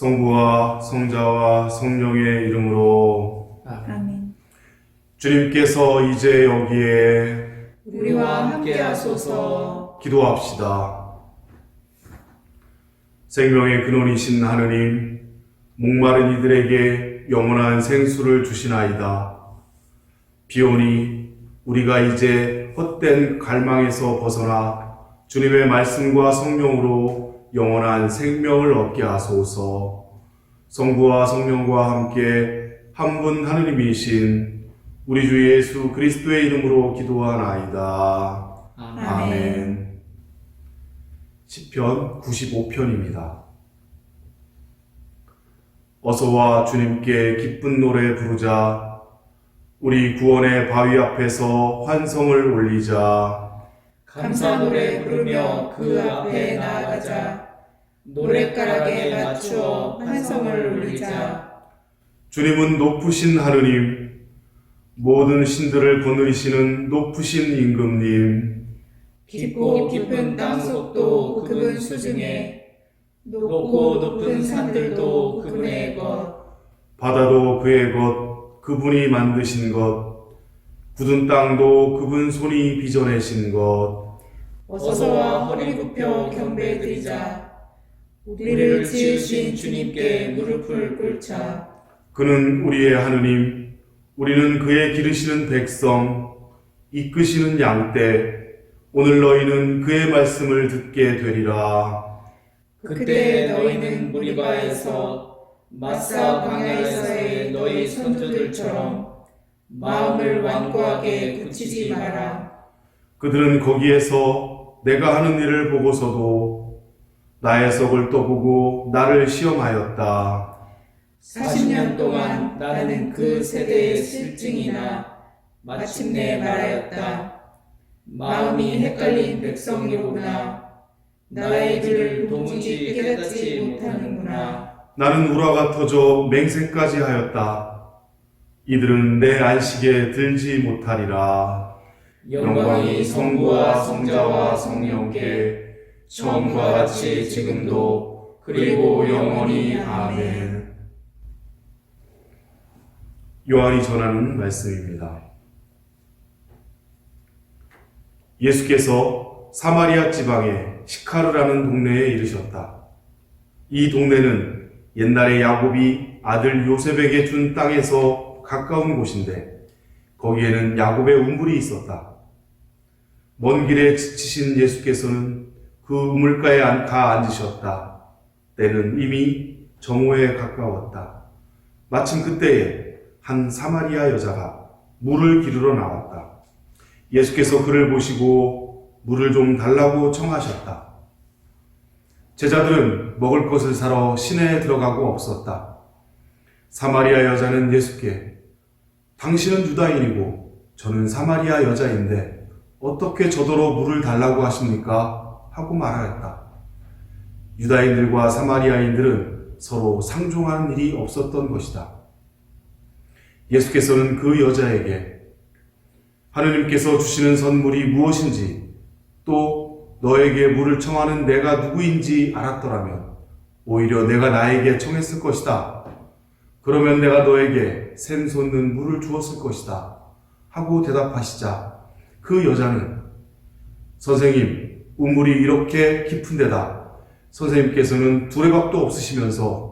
성부와 성자와 성령의 이름으로 아멘. 주님께서 이제 여기에 우리와 함께 하소서. 기도합시다. 생명의 근원이신 하느님, 목마른 이들에게 영원한 생수를 주시나이다. 비오니 우리가 이제 헛된 갈망에서 벗어나 주님의 말씀과 성령으로 영원한 생명을 얻게 하소서. 성부와 성령과 함께 한 분 하느님이신 우리 주 예수 그리스도의 이름으로 기도하나이다. 아멘. 시편 95편입니다. 어서와 주님께 기쁜 노래 부르자. 우리 구원의 바위 앞에서 환성을 올리자. 감사 노래 부르며 그 앞에 나아가자. 노랫가락에 맞추어 환성을 올리자. 주님은 높으신 하느님, 모든 신들을 거느리시는 높으신 임금님, 깊고 깊은 땅속도 그분 수중에, 높고 높은 산들도 그분의 것, 바다도 그의 것, 그분이 만드신 것, 굳은 땅도 그분 손이 빚어내신 것. 어서와 허리 굽혀 경배드리자. 우리를 지으신 주님께 무릎을 꿇자. 그는 우리의 하느님, 우리는 그의 기르시는 백성, 이끄시는 양떼. 오늘 너희는 그의 말씀을 듣게 되리라. 그때 너희는 무리바에서 마사 광야에서의 너희 선조들처럼 마음을 완고하게 굳히지 마라. 그들은 거기에서 내가 하는 일을 보고서도 나의 속을 떠보고 나를 시험하였다. 40년 동안 나는 그 세대의 실증이나 마침내 말하였다. 마음이 헷갈린 백성이로구나. 나의 길을 도무지 깨닫지 못하는구나. 나는 우라가 터져 맹세까지 하였다. 이들은 내 안식에 들지 못하리라. 영광이 성부와 성자와 성령께 처음과 같이 지금도 그리고 영원히 아멘. 요한이 전하는 말씀입니다. 예수께서 사마리아 지방의 시카르라는 동네에 이르셨다. 이 동네는 옛날에 야곱이 아들 요셉에게 준 땅에서 가까운 곳인데 거기에는 야곱의 우물이 있었다. 먼 길에 지치신 예수께서는 그 우물가에 가 앉으셨다. 때는 이미 정오에 가까웠다. 마침 그때에 한 사마리아 여자가 물을 기르러 나왔다. 예수께서 그를 보시고 물을 좀 달라고 청하셨다. 제자들은 먹을 것을 사러 시내에 들어가고 없었다. 사마리아 여자는 예수께 당신은 유다인이고 저는 사마리아 여자인데 어떻게 저더러 물을 달라고 하십니까? 하고 말하였다. 유다인들과 사마리아인들은 서로 상종하는 일이 없었던 것이다. 예수께서는 그 여자에게 하느님께서 주시는 선물이 무엇인지 또 너에게 물을 청하는 내가 누구인지 알았더라면 오히려 내가 나에게 청했을 것이다. 그러면 내가 너에게 샘 솟는 물을 주었을 것이다. 하고 대답하시자 그 여자는 선생님, 우물이 이렇게 깊은데다 선생님께서는 두레박도 없으시면서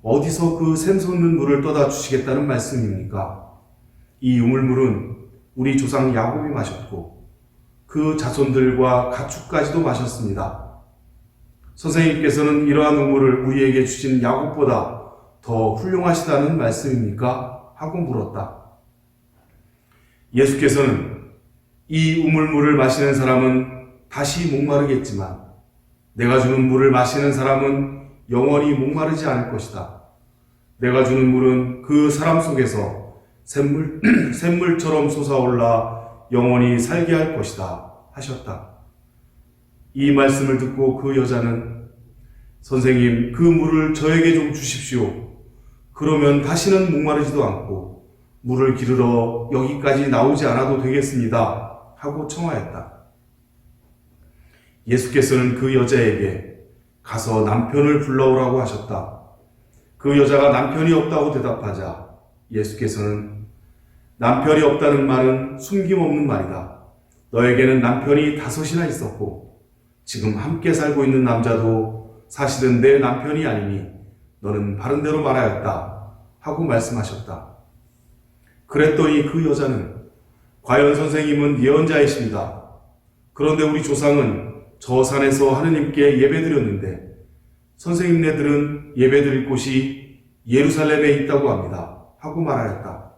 어디서 그 샘 솟는 물을 떠다 주시겠다는 말씀입니까? 이 우물물은 우리 조상 야곱이 마셨고 그 자손들과 가축까지도 마셨습니다. 선생님께서는 이러한 우물을 우리에게 주신 야곱보다 더 훌륭하시다는 말씀입니까? 하고 물었다. 예수께서는 이 우물물을 마시는 사람은 다시 목마르겠지만 내가 주는 물을 마시는 사람은 영원히 목마르지 않을 것이다. 내가 주는 물은 그 사람 속에서 샘물처럼 솟아올라 영원히 살게 할 것이다 하셨다. 이 말씀을 듣고 그 여자는 선생님, 그 물을 저에게 좀 주십시오. 그러면 다시는 목마르지도 않고 물을 기르러 여기까지 나오지 않아도 되겠습니다 하고 청하였다. 예수께서는 그 여자에게 가서 남편을 불러오라고 하셨다. 그 여자가 남편이 없다고 대답하자 예수께서는 남편이 없다는 말은 숨김없는 말이다. 너에게는 남편이 5이나 있었고 지금 함께 살고 있는 남자도 사실은 내 남편이 아니니 너는 바른 대로 말하였다 하고 말씀하셨다. 그랬더니 그 여자는 과연 선생님은 예언자이십니다. 그런데 우리 조상은 저 산에서 하느님께 예배드렸는데 선생님네들은 예배드릴 곳이 예루살렘에 있다고 합니다 하고 말하였다.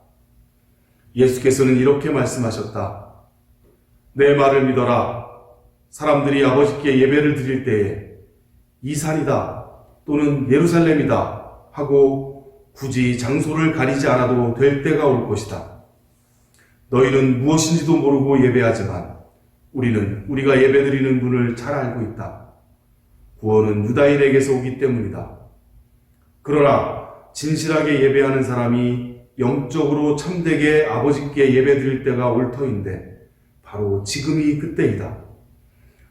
예수께서는 이렇게 말씀하셨다. 내 말을 믿어라. 사람들이 아버지께 예배를 드릴 때에 이 산이다 또는 예루살렘이다 하고 굳이 장소를 가리지 않아도 될 때가 올 것이다. 너희는 무엇인지도 모르고 예배하지만 우리는 우리가 예배드리는 분을 잘 알고 있다. 구원은 유다인에게서 오기 때문이다. 그러나 진실하게 예배하는 사람이 영적으로 참되게 아버지께 예배드릴 때가 올 터인데 바로 지금이 그때이다.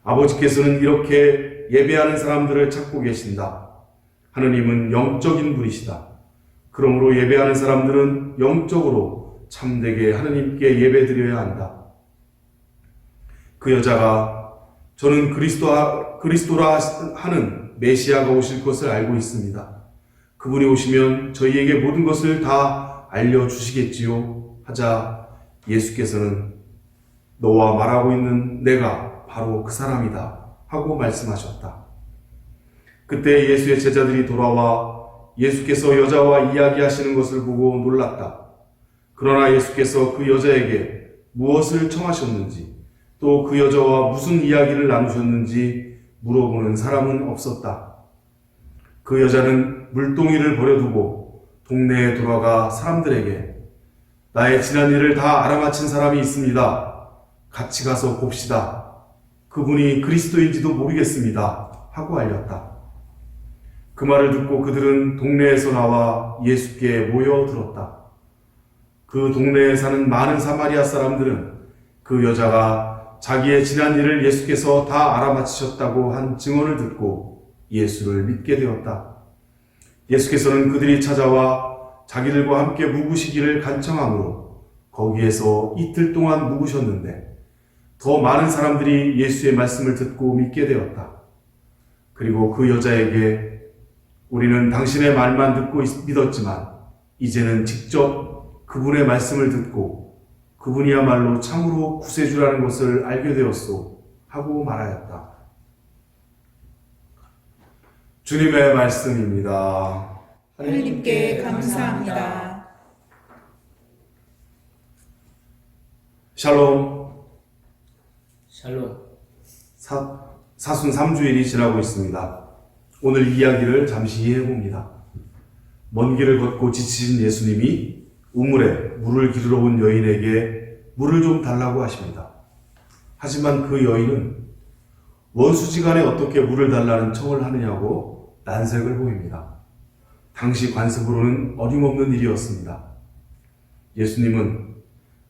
아버지께서는 이렇게 예배하는 사람들을 찾고 계신다. 하느님은 영적인 분이시다. 그러므로 예배하는 사람들은 영적으로 참되게 하느님께 예배드려야 한다. 그 여자가 저는 그리스도라 하는 메시아가 오실 것을 알고 있습니다. 그분이 오시면 저희에게 모든 것을 다 알려주시겠지요 하자 예수께서는 너와 말하고 있는 내가 바로 그 사람이다 하고 말씀하셨다. 그때 예수의 제자들이 돌아와 예수께서 여자와 이야기하시는 것을 보고 놀랐다. 그러나 예수께서 그 여자에게 무엇을 청하셨는지 또 그 여자와 무슨 이야기를 나누셨는지 물어보는 사람은 없었다. 그 여자는 물동이를 버려두고 동네에 돌아가 사람들에게 나의 지난 일을 다 알아맞힌 사람이 있습니다. 같이 가서 봅시다. 그분이 그리스도인지도 모르겠습니다. 하고 알렸다. 그 말을 듣고 그들은 동네에서 나와 예수께 모여들었다. 그 동네에 사는 많은 사마리아 사람들은 그 여자가 자기의 지난 일을 예수께서 다 알아맞히셨다고 한 증언을 듣고 예수를 믿게 되었다. 예수께서는 그들이 찾아와 자기들과 함께 묵으시기를 간청하므로 거기에서 이틀 동안 묵으셨는데 더 많은 사람들이 예수의 말씀을 듣고 믿게 되었다. 그리고 그 여자에게 우리는 당신의 말만 듣고 믿었지만 이제는 직접 그분의 말씀을 듣고 그분이야말로 참으로 구세주라는 것을 알게 되었소 하고 말하였다. 주님의 말씀입니다. 하느님께 감사합니다. 샬롬. 샬롬. 사순 3주일이 지나고 있습니다. 오늘 이야기를 잠시 해봅니다. 먼 길을 걷고 지치신 예수님이 우물에 물을 기르러 온 여인에게 물을 좀 달라고 하십니다. 하지만 그 여인은 원수지간에 어떻게 물을 달라는 청을 하느냐고 난색을 보입니다. 당시 관습으로는 어림없는 일이었습니다. 예수님은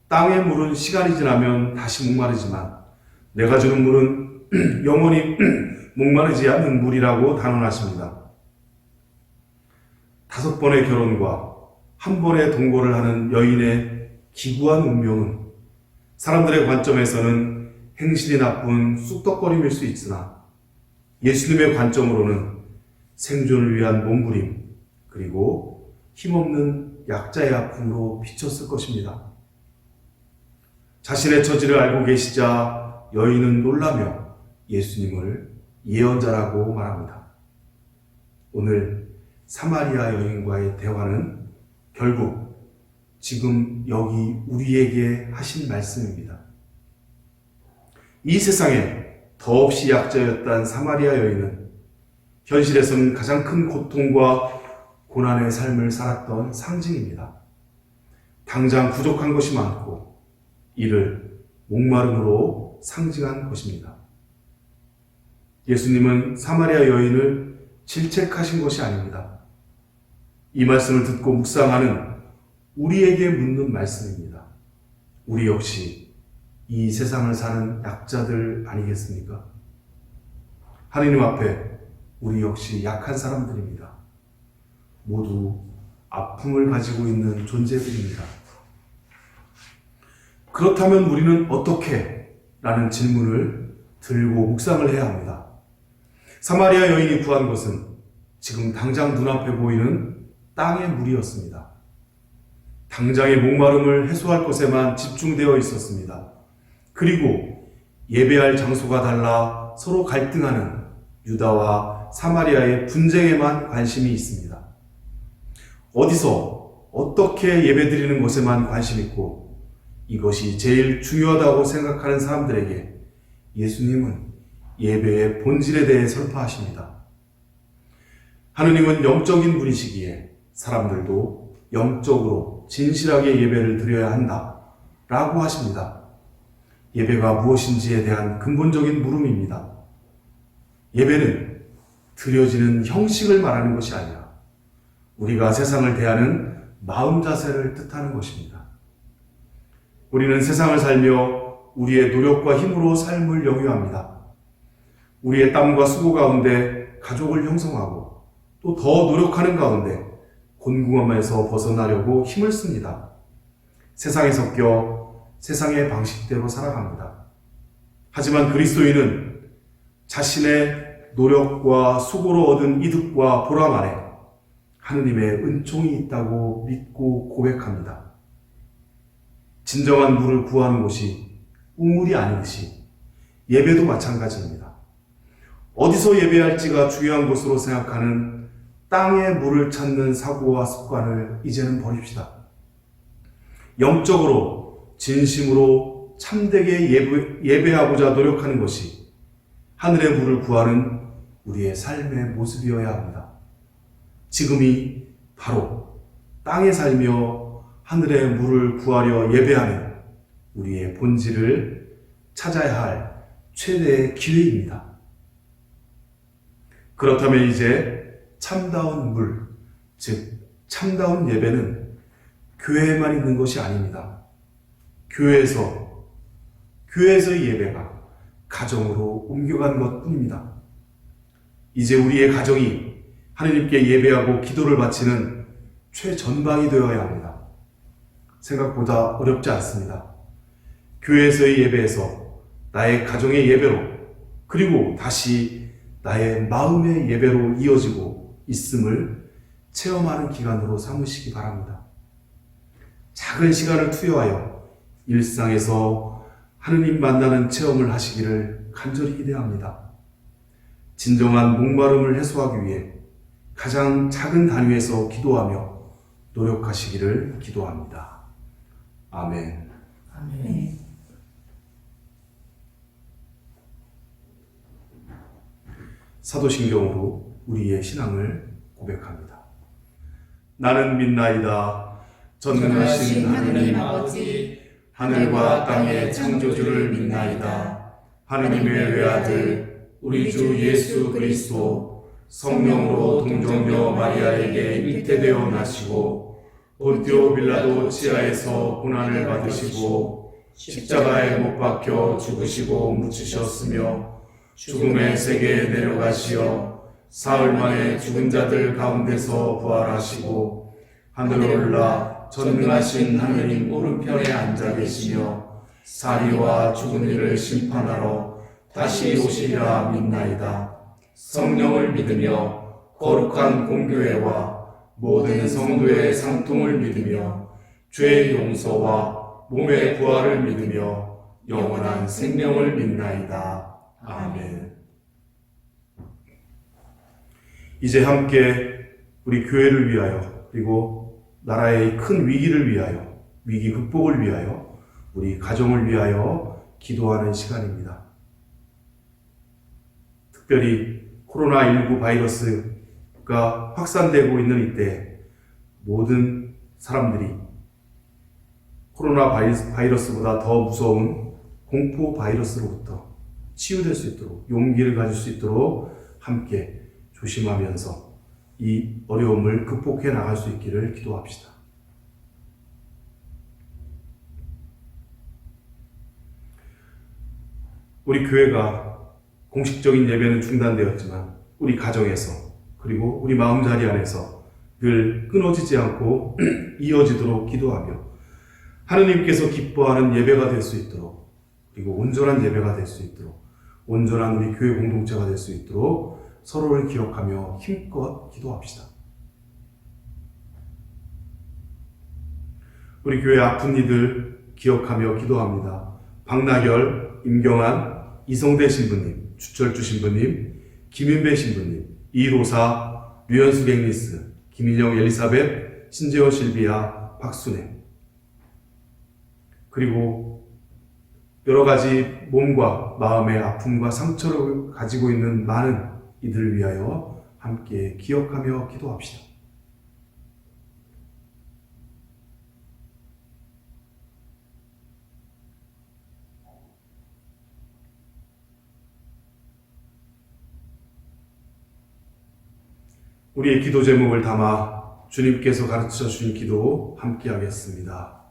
땅의 물은 시간이 지나면 다시 목마르지만 내가 주는 물은 영원히 목마르지 않는 물이라고 단언하십니다. 5번의 결혼과 한 번의 동거를 하는 여인의 기구한 운명은 사람들의 관점에서는 행실이 나쁜 쑥덕거림일 수 있으나 예수님의 관점으로는 생존을 위한 몸부림 그리고 힘없는 약자의 아픔으로 비쳤을 것입니다. 자신의 처지를 알고 계시자 여인은 놀라며 예수님을 예언자라고 말합니다. 오늘 사마리아 여인과의 대화는 결국 지금 여기 우리에게 하신 말씀입니다. 이 세상에 더없이 약자였던 사마리아 여인은 현실에서는 가장 큰 고통과 고난의 삶을 살았던 상징입니다. 당장 부족한 것이 많고 이를 목마름으로 상징한 것입니다. 예수님은 사마리아 여인을 질책하신 것이 아닙니다. 이 말씀을 듣고 묵상하는 우리에게 묻는 말씀입니다. 우리 역시 이 세상을 사는 약자들 아니겠습니까? 하느님 앞에 우리 역시 약한 사람들입니다. 모두 아픔을 가지고 있는 존재들입니다. 그렇다면 우리는 어떻게? 라는 질문을 들고 묵상을 해야 합니다. 사마리아 여인이 구한 것은 지금 당장 눈앞에 보이는 땅의 물이었습니다. 당장의 목마름을 해소할 것에만 집중되어 있었습니다. 그리고 예배할 장소가 달라 서로 갈등하는 유다와 사마리아의 분쟁에만 관심이 있습니다. 어디서 어떻게 예배드리는 것에만 관심 있고 이것이 제일 중요하다고 생각하는 사람들에게 예수님은 예배의 본질에 대해 설파하십니다. 하느님은 영적인 분이시기에 사람들도 영적으로 진실하게 예배를 드려야 한다 라고 하십니다. 예배가 무엇인지에 대한 근본적인 물음입니다. 예배는 드려지는 형식을 말하는 것이 아니라 우리가 세상을 대하는 마음 자세를 뜻하는 것입니다. 우리는 세상을 살며 우리의 노력과 힘으로 삶을 영위합니다. 우리의 땀과 수고 가운데 가족을 형성하고 또 더 노력하는 가운데 곤궁함에서 벗어나려고 힘을 씁니다. 세상에 섞여 세상의 방식대로 살아갑니다. 하지만 그리스도인은 자신의 노력과 수고로 얻은 이득과 보람 안에 하느님의 은총이 있다고 믿고 고백합니다. 진정한 물을 구하는 곳이 우물이 아니듯이 예배도 마찬가지입니다. 어디서 예배할지가 중요한 것으로 생각하는 땅의 물을 찾는 사고와 습관을 이제는 버립시다. 영적으로 진심으로 참되게 예배하고자 노력하는 것이 하늘의 물을 구하는 우리의 삶의 모습이어야 합니다. 지금이 바로 땅에 살며 하늘의 물을 구하려 예배하는 우리의 본질을 찾아야 할 최대의 기회입니다. 그렇다면 이제 참다운 물, 즉 참다운 예배는 교회에만 있는 것이 아닙니다. 교회에서의 예배가 가정으로 옮겨간 것뿐입니다. 이제 우리의 가정이 하느님께 예배하고 기도를 바치는 최전방이 되어야 합니다. 생각보다 어렵지 않습니다. 교회에서의 예배에서 나의 가정의 예배로 그리고 다시 나의 마음의 예배로 이어지고 있음을 체험하는 기간으로 삼으시기 바랍니다. 작은 시간을 투여하여 일상에서 하느님 만나는 체험을 하시기를 간절히 기대합니다. 진정한 목마름을 해소하기 위해 가장 작은 단위에서 기도하며 노력하시기를 기도합니다. 아멘. 아멘. 사도신경으로 우리의 신앙을 고백합니다. 나는 믿나이다. 전능하신 하느님 아버지, 하늘과 땅의 창조주를 믿나이다. 하느님의 외아들, 우리 주 예수 그리스도, 성령으로 동정녀 마리아에게 잉태되어 나시고, 본디오 빌라도 치하에서 고난을 받으시고, 십자가에 못 박혀 죽으시고 묻히셨으며, 죽음의 세계에 내려가시어 사흘 만에 죽은 자들 가운데서 부활하시고 하늘로 올라 전능하신 하느님 오른편에 앉아 계시며 사리와 죽은 이를 심판하러 다시 오시리라 믿나이다. 성령을 믿으며 거룩한 공교회와 모든 성도의 상통을 믿으며 죄의 용서와 몸의 부활을 믿으며 영원한 생명을 믿나이다. 아멘. 이제 함께 우리 교회를 위하여 그리고 나라의 큰 위기를 위하여 위기 극복을 위하여 우리 가정을 위하여 기도하는 시간입니다. 특별히 코로나19 바이러스가 확산되고 있는 이때 모든 사람들이 코로나 바이러스보다 더 무서운 공포 바이러스로부터 치유될 수 있도록 용기를 가질 수 있도록 함께 조심하면서 이 어려움을 극복해 나갈 수 있기를 기도합시다. 우리 교회가 공식적인 예배는 중단되었지만 우리 가정에서 그리고 우리 마음자리 안에서 늘 끊어지지 않고 이어지도록 기도하며 하느님께서 기뻐하는 예배가 될 수 있도록, 그리고 온전한 예배가 될 수 있도록, 온전한 우리 교회 공동체가 될 수 있도록 서로를 기억하며 힘껏 기도합시다. 우리 교회 아픈 이들 기억하며 기도합니다. 박나결, 임경환, 이성대 신부님, 주철주 신부님, 김윤배 신부님, 이로사, 류현숙 앵리스, 김인영 엘리사벳, 신재원 실비아, 박순애, 그리고 여러 가지 몸과 마음의 아픔과 상처를 가지고 있는 많은 이들을 위하여 함께 기억하며 기도합시다. 우리의 기도 제목을 담아 주님께서 가르쳐 주신 기도 함께 하겠습니다.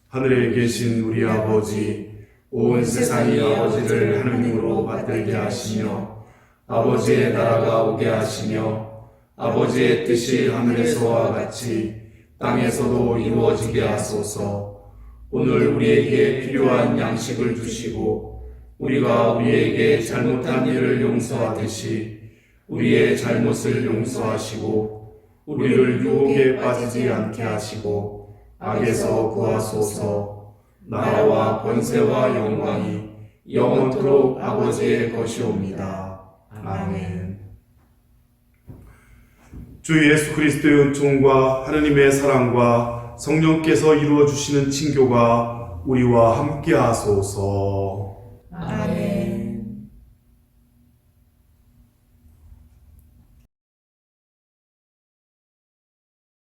하늘에 계신 우리 아버지, 온 세상이 아버지를 하느님으로 받들게 하시며 아버지의 나라가 오게 하시며 아버지의 뜻이 하늘에서와 같이 땅에서도 이루어지게 하소서. 오늘 우리에게 필요한 양식을 주시고 우리가 우리에게 잘못한 일을 용서하듯이 우리의 잘못을 용서하시고 우리를 유혹에 빠지지 않게 하시고 악에서 구하소서. 나라와 권세와 영광이 영원토록 아버지의 것이옵니다. 아멘. 주 예수 그리스도의 은총과 하느님의 사랑과 성령께서 이루어 주시는 친교가 우리와 함께 하소서.